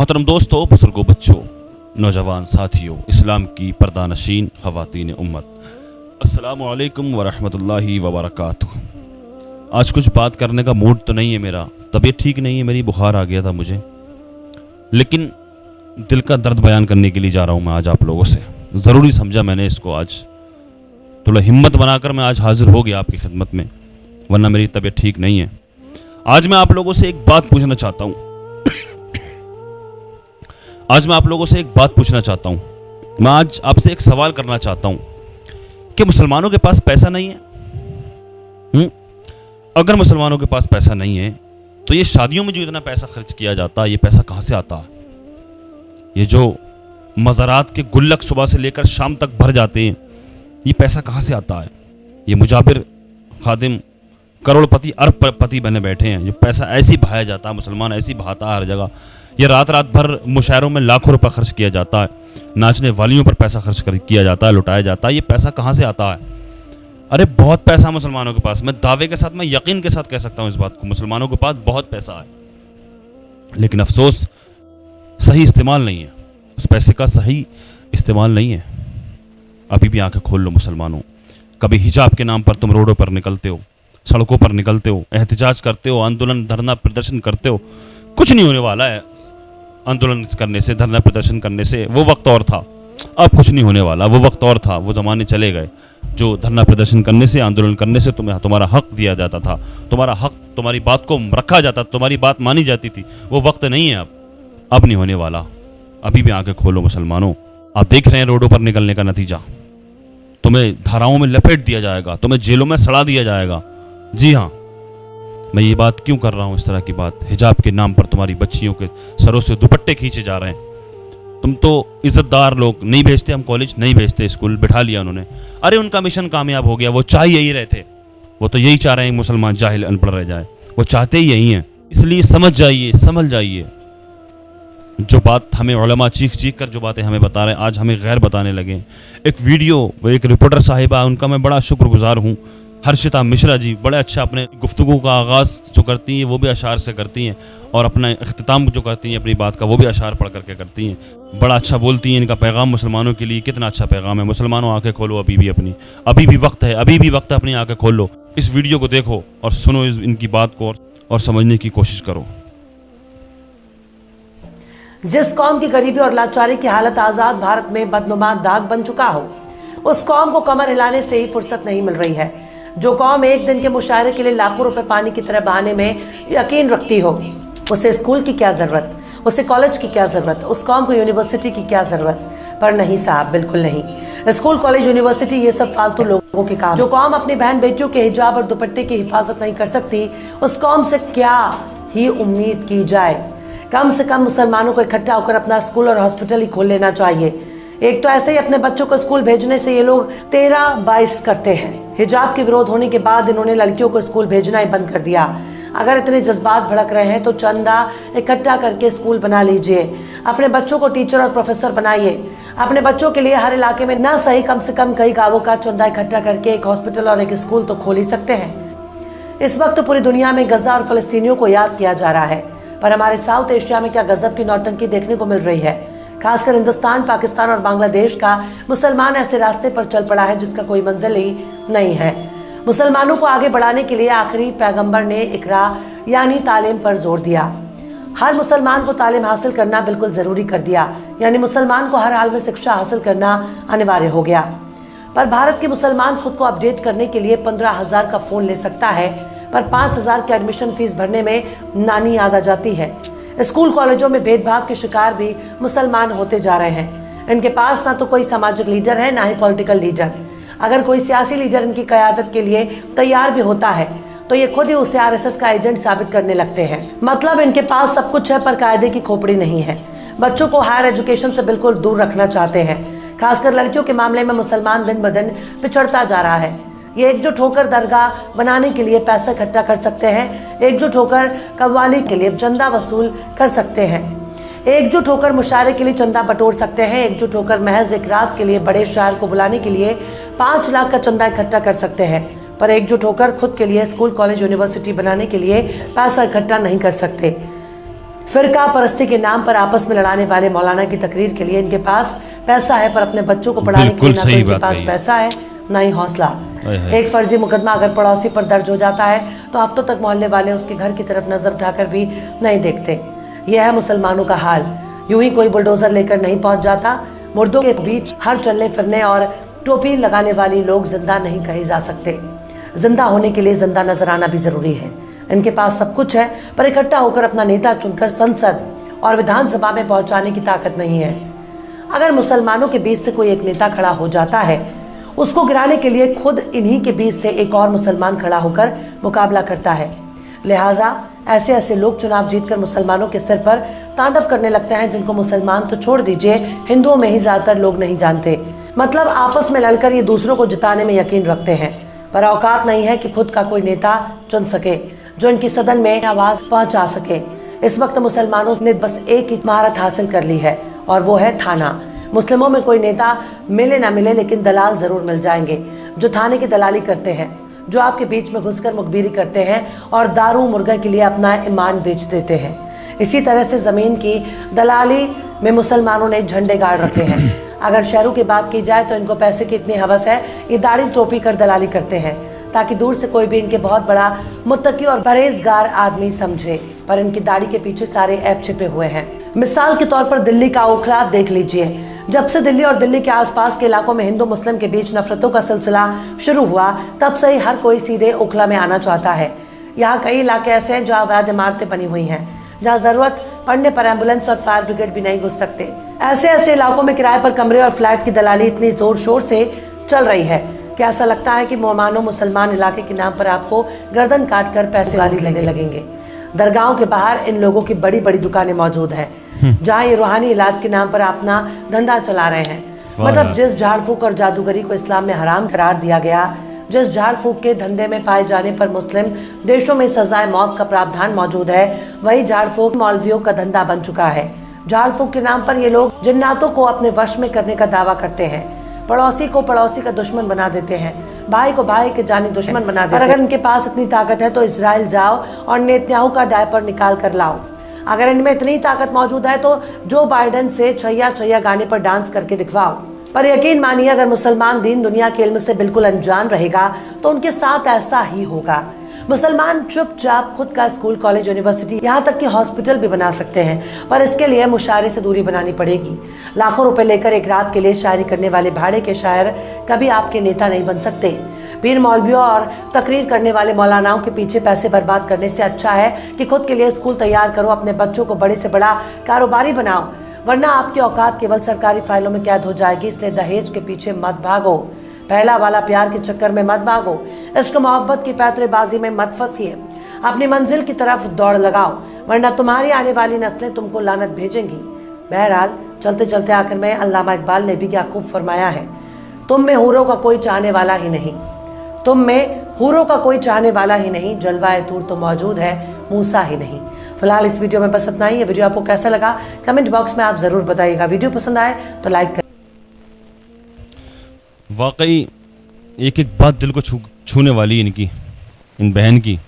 मोहतरम दोस्तों, बुजुर्गों, बच्चों, नौजवान साथियों, इस्लाम की पर्दानशीन ख़वातीन उम्मत, अस्सलामु अलैकुम वरहमतुल्लाहि वबरकातुह। आज कुछ बात करने का मूड तो नहीं है मेरा, तबीयत ठीक नहीं है मेरी, बुखार आ गया था मुझे, लेकिन दिल का दर्द बयान करने के लिए जा रहा हूँ मैं आज आप लोगों से। ज़रूरी समझा मैंने इसको, आज थोड़ा हिम्मत बनाकर मैं आज हाजिर हो गया आपकी खिदमत में, वरना मेरी तबीयत ठीक नहीं है। आज मैं आप लोगों से एक बात पूछना चाहता हूँ मैं आज आपसे एक सवाल करना चाहता हूँ कि मुसलमानों के पास पैसा नहीं है? अगर मुसलमानों के पास पैसा नहीं है तो ये शादियों में जो इतना पैसा खर्च किया जाता है, ये पैसा कहाँ से आता है? ये जो मज़ारात के गुल्लक सुबह से लेकर शाम तक भर जाते हैं, ये पैसा कहाँ से आता है? ये मुजाबिर खादिम करोड़पति अरबपति बने बैठे हैं, जो पैसा ऐसे ही बहाया जाता है, मुसलमान ऐसे ही बहाता है हर जगह। ये रात रात भर मुशायरों में लाखों रुपए खर्च किया जाता है, नाचने वालियों पर पैसा खर्च किया जाता है, लुटाया जाता है। ये पैसा कहाँ से आता है? अरे बहुत पैसा मुसलमानों के पास, मैं दावे के साथ, मैं यकीन के साथ कह सकता हूँ इस बात को, मुसलमानों के पास बहुत पैसा है, लेकिन अफसोस सही इस्तेमाल नहीं है, उस पैसे का सही इस्तेमाल नहीं है। अभी भी आंखें खोल लो मुसलमानों। कभी हिजाब के नाम पर तुम रोडों पर निकलते हो, सड़कों पर निकलते हो, एहतिजाज करते हो, आंदोलन धरना प्रदर्शन करते हो, कुछ नहीं होने वाला है आंदोलन करने से, धरना प्रदर्शन करने से। वो वक्त और था, अब कुछ नहीं होने वाला। वो वक्त और था, वो ज़माने चले गए जो धरना प्रदर्शन करने से, आंदोलन करने से तुम्हें तुम्हारा हक दिया जाता था, तुम्हारा हक, तुम्हारी बात को रखा जाता, तुम्हारी बात मानी जाती थी। वो वक्त नहीं है अब नहीं होने वाला। अभी भी आंखें खोलो मुसलमानों। आप देख रहे हैं रोडों पर निकलने का नतीजा, तुम्हें धाराओं में लपेट दिया जाएगा, तुम्हें जेलों में सड़ा दिया जाएगा। जी हाँ, मैं ये बात क्यों कर रहा हूँ, इस तरह की बात? हिजाब के नाम पर तुम्हारी बच्चियों के सरों से दुपट्टे खींचे जा रहे हैं। तुम तो इज्जतदार लोग, नहीं भेजते हम कॉलेज, नहीं भेजते स्कूल, बिठा लिया उन्होंने। अरे उनका मिशन कामयाब हो गया, वो चाह यही रहे थे, वो तो यही चाह रहे हैं मुसलमान जाहिल अनपढ़ रह जाए, वो चाहते ही यही हैं। इसलिए समझ जाइए, समझ जाइए, जो बात हमें उलमा चीख चीख कर जो बातें हमें बता रहे हैं, आज हमें गैर बताने लगे। एक वीडियो, एक रिपोर्टर साहिबा, उनका मैं बड़ा शुक्रगुजार हूँ, हर्षिता मिश्रा जी, बड़े अच्छा अपने गुफ्तगू का आगाज़ जो करती हैं वो भी अशार से करती हैं, और अपना इख्तिताम जो करती हैं अपनी बात का वो भी अशार पढ़ करके करती हैं। बड़ा अच्छा बोलती हैं। इनका पैगाम मुसलमानों के लिए कितना अच्छा पैगाम है। मुसलमानों आंखें खोलो, अभी भी अपनी, अभी भी वक्त है, अभी भी वक्त है, अपनी आंखें खोल लो, इस वीडियो को देखो और सुनो इनकी बात को और समझने की कोशिश करो। जिस कौम की गरीबी और लाचारी की हालत आज़ाद भारत में बदनुमा दाग बन चुका हो, उस कौम को कमर हिलाने से ही फुर्सत नहीं मिल रही है। जो कौम एक दिन के मुशायरे के लिए लाखों रुपए पानी की तरह बहाने में यकीन रखती हो, उसे स्कूल की क्या ज़रूरत, उसे कॉलेज की क्या ज़रूरत, उस कौम को यूनिवर्सिटी की क्या ज़रूरत? पर नहीं साहब, बिल्कुल नहीं। स्कूल, कॉलेज, यूनिवर्सिटी ये सब फालतू लोगों के काम। जो कौम अपनी बहन बेटियों के हिजाब और दुपट्टे की हिफाजत नहीं कर सकती, उस कौम से क्या ही उम्मीद की जाए? कम से कम मुसलमानों को इकट्ठा होकर अपना स्कूल और हॉस्पिटल ही खोल लेना चाहिए। एक तो ऐसे ही अपने बच्चों को स्कूल भेजने से ये लोग 13-22 करते हैं। हिजाब के विरोध होने के बाद इन्होंने लड़कियों को स्कूल भेजना ही बंद कर दिया। अगर इतने जज्बात भड़क रहे हैं तो चंदा इकट्ठा करके स्कूल बना लीजिए, अपने बच्चों को टीचर और प्रोफेसर बनाइए। अपने बच्चों के लिए हर इलाके में ना सही कम से कम कई गांवों का चंदा इकट्ठा करके एक हॉस्पिटल और एक स्कूल तो खोल ही सकते हैं। इस वक्त तो पूरी दुनिया में गजा और फलस्तीनियों को याद किया जा रहा है, पर हमारे साउथ एशिया में क्या गजब की नौटंकी देखने को मिल रही है। खासकर हिंदुस्तान, पाकिस्तान और बांग्लादेश का मुसलमान ऐसे रास्ते पर चल पड़ा है जिसका कोई मंजिल ही नहीं है। मुसलमानों को आगे बढ़ाने के लिए आखिरी पैगंबर ने इकरा यानी तालीम पर जोर दिया। हर मुसलमान को तालीम हासिल करना बिल्कुल ज़रूरी कर दिया, यानी मुसलमान को हर हाल में शिक्षा हासिल करना अनिवार्य हो गया। पर भारत के मुसलमान खुद को अपडेट करने के लिए 15,000 का फ़ोन ले सकता है, पर 5,000 की एडमिशन फीस भरने में नानी याद आ जाती है। स्कूल कॉलेजों में भेदभाव के शिकार भी मुसलमान होते जा रहे हैं। इनके पास ना तो कोई सामाजिक लीडर है, ना ही पॉलिटिकल लीडर। अगर कोई सियासी लीडर इनकी क़यादत के लिए तैयार भी होता है तो ये खुद ही उसे आरएसएस का एजेंट साबित करने लगते हैं। मतलब इनके पास सब कुछ है पर कायदे की खोपड़ी नहीं है। बच्चों को हायर एजुकेशन से बिल्कुल दूर रखना चाहते हैं। खासकर लड़कियों के मामले में मुसलमान दिन ब दिन पिछड़ता जा रहा है। ये एकजुट होकर दरगाह बनाने के लिए पैसा इकट्ठा कर सकते हैं, एकजुट होकर कव्वाली के लिए चंदा वसूल कर सकते हैं, एकजुट होकर मुशायरे के लिए चंदा बटोर सकते हैं, एकजुट होकर महज एक रात के लिए बड़े शायर को बुलाने के लिए 5 लाख का चंदा इकट्ठा कर सकते हैं, पर एकजुट होकर खुद के लिए स्कूल, कॉलेज, यूनिवर्सिटी बनाने के लिए पैसा इकट्ठा नहीं कर सकते। फिरका परस्ती के नाम पर आपस में लड़ाने वाले मौलाना की तकरीर के लिए इनके पास पैसा है, पर अपने बच्चों को पढ़ाने के लिए ना तो इनके पास पैसा है ना ही हौसला। एक फर्जी मुकदमा अगर पड़ोसी पर दर्ज हो जाता है तो हफ्तों तक मोहल्ले वाले उसके घर की तरफ नजर उठाकर भी नहीं देखते। यह है मुसलमानों का हाल। यूं ही कोई बुलडोजर लेकर नहीं पहुंच जाता। मुर्दों के बीच हर चलने फिरने और टोपी लगाने वाली लोग जिंदा नहीं कहे जा सकते। जिंदा होने के लिए जिंदा नजर आना भी जरूरी है। इनके पास सब कुछ है, पर इकट्ठा होकर अपना नेता चुनकर संसद और विधानसभा में पहुंचाने की ताकत नहीं है। अगर मुसलमानों के बीच से कोई एक नेता खड़ा हो जाता है, उसको गिराने के लिए खुद इन्हीं के बीच से एक और मुसलमान खड़ा होकर मुकाबला करता है। लिहाजा ऐसे ऐसे लोग चुनाव जीतकर मुसलमानों के सिर पर तांडव करने लगते हैं, जिनको मुसलमान तो छोड़ दीजिए, हिंदुओं में ही ज्यादातर लोग नहीं जानते। मतलब आपस में लड़कर ये दूसरों को जिताने में यकीन रखते हैं, पर औकात नहीं है कि खुद का कोई नेता चुन सके जो इनकी सदन में आवाज पहुंचा सके। इस वक्त मुसलमानों ने बस एक ही महारत हासिल कर ली है, और वो है थाना। मुस्लिमों में कोई नेता मिले ना मिले, लेकिन दलाल जरूर मिल जाएंगे जो थाने की दलाली करते हैं, जो आपके बीच में घुसकर मुखबिरी करते हैं और दारू मुर्गा के लिए अपना ईमान बेच देते हैं। इसी तरह से जमीन की दलाली में मुसलमानों ने झंडे गाड़ रखे हैं। अगर शहरों की बात की जाए तो इनको पैसे की इतनी हवस है, ये दाढ़ी टोपी कर दलाली करते हैं ताकि दूर से कोई भी इनके बहुत बड़ा मुत्तकी और परहेजगार आदमी समझे, पर इनकी दाढ़ी के पीछे सारे ऐप छिपे हुए हैं। मिसाल के तौर पर दिल्ली का ओखला देख लीजिए। जब से दिल्ली और दिल्ली के आसपास के इलाकों में हिंदू मुस्लिम के बीच नफरतों का सिलसिला शुरू हुआ, तब से ही हर कोई सीधे ओखला में आना चाहता है। यहाँ कई इलाके ऐसे हैं जहाँ अवैध इमारतें बनी हुई हैं, जहाँ जरूरत पड़ने पर एम्बुलेंस और फायर ब्रिगेड भी नहीं घुस सकते। ऐसे ऐसे इलाकों में किराए पर कमरे और फ्लैट की दलाली इतनी जोर शोर से चल रही है कि ऐसा लगता है कि मानो मुसलमान इलाके के नाम पर आपको गर्दन काट कर पैसे गाली लेने लगेंगे। दरगाहों के बाहर इन लोगों की बड़ी बड़ी दुकानें मौजूद हैं, जहाँ ये रूहानी इलाज के नाम पर अपना धंधा चला रहे हैं। मतलब जिस झाड़ फूक और जादूगरी को इस्लाम में हराम करार दिया गया, जिस झाड़ फूक के धंधे में पाए जाने पर मुस्लिम देशों में सजाए मौत का प्रावधान मौजूद है, वही झाड़ फूक मौलवियों का धंधा बन चुका है। झाड़ फूक के नाम पर ये लोग जिन्नातों को अपने वश में करने का दावा करते हैं, पड़ोसी को पड़ोसी का दुश्मन बना देते हैं, भाई को भाई के जानी दुश्मन बना देते हैं। और अगर इनके पास इतनी ताकत है तो इजराइल जाओ और नेतन्याहू का डायपर निकाल कर लाओ। अगर इनमें इतनी ताकत मौजूद है तो जो बाइडेन से छैया छैया गाने पर डांस करके दिखवाओ। पर यकीन मानिए, अगर मुसलमान दीन दुनिया के इल्म से बिल्कुल अनजान रहेगा तो उनके साथ ऐसा ही होगा। मुसलमान चुपचाप खुद का स्कूल, कॉलेज, यूनिवर्सिटी, यहाँ तक कि हॉस्पिटल भी बना सकते हैं, पर इसके लिए मुशायरे से दूरी बनानी पड़ेगी। लाखों रुपए लेकर एक रात के लिए शायरी करने वाले भाड़े के शायर कभी आपके नेता नहीं बन सकते। पीर मौलवियों और तकरीर करने वाले मौलानाओं के पीछे पैसे बर्बाद करने से अच्छा है कि खुद के लिए स्कूल तैयार करो, अपने बच्चों को बड़े से बड़ा कारोबारी बनाओ, वरना आपकी औकात केवल सरकारी फाइलों में कैद हो जाएगी। इसलिए दहेज के पीछे मत भागो, पहला वाला प्यार के चक्कर में मत भागो, इश्क मोहब्बत की पैतरेबाजी में मत फंसिए, अपनी मंजिल की तरफ दौड़ लगाओ, वरना तुम्हारी आने वाली नस्लें तुमको लानत भेजेंगी। बहरहाल चलते चलते आखिर में अल्लामा इकबाल ने भी क्या खूब फरमाया है, तुम में हूरों का कोई चाहने वाला ही नहीं, तुम में हूरों का कोई चाहने वाला ही नहीं, जलवाए तूर तो मौजूद है, मूसा ही नहीं। फिलहाल इस वीडियो में बस इतना ही है। वीडियो आपको कैसा लगा कमेंट बॉक्स में आप जरूर बताइएगा। वीडियो पसंद आए तो लाइक करें। वाकई एक एक बात दिल को छूने वाली इनकी, इन बहन की।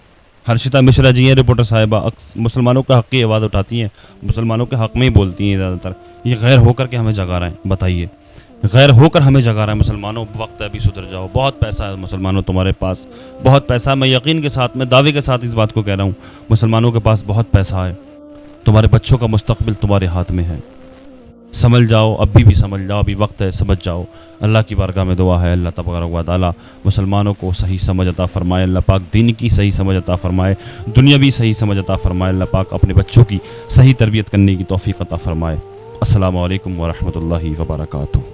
हर्षिता मिश्रा जी हैं रिपोर्टर साहिबा, मुसलमानों के हक़ की आवाज़ उठाती हैं, मुसलमानों के हक़ में ही बोलती हैं ज़्यादातर। ये गैर होकर के हमें जगा रहे हैं, बताइए, गैर होकर हमें जगा रहा है। मुसलमानों वक्त है, अभी सुधर जाओ, बहुत पैसा है मुसलमानों तुम्हारे पास, बहुत पैसा। मैं यकीन के साथ, मैं दावे के साथ इस बात को कह रहा हूँ, मुसलमानों के पास बहुत पैसा है। तुम्हारे बच्चों का मुस्तकबिल तुम्हारे हाथ में है, समझ जाओ, अभी भी समझ जाओ, अभी वक्त है, समझ जाओ। अल्लाह की बारगाह में दुआ है, अल्लाह तबारक व तआला मुसलमानों को सही समझ अता फरमाए, अल्लाह पाक दीन की सही समझ अता फरमाए, दुनिया भी सही समझ अता फरमाए, अल्लाह पाक अपने बच्चों की सही तरबियत करने की तौफीक अता फरमाए। अस्सलामु अलैकुम व रहमतुल्लाहि व बरकातुहू।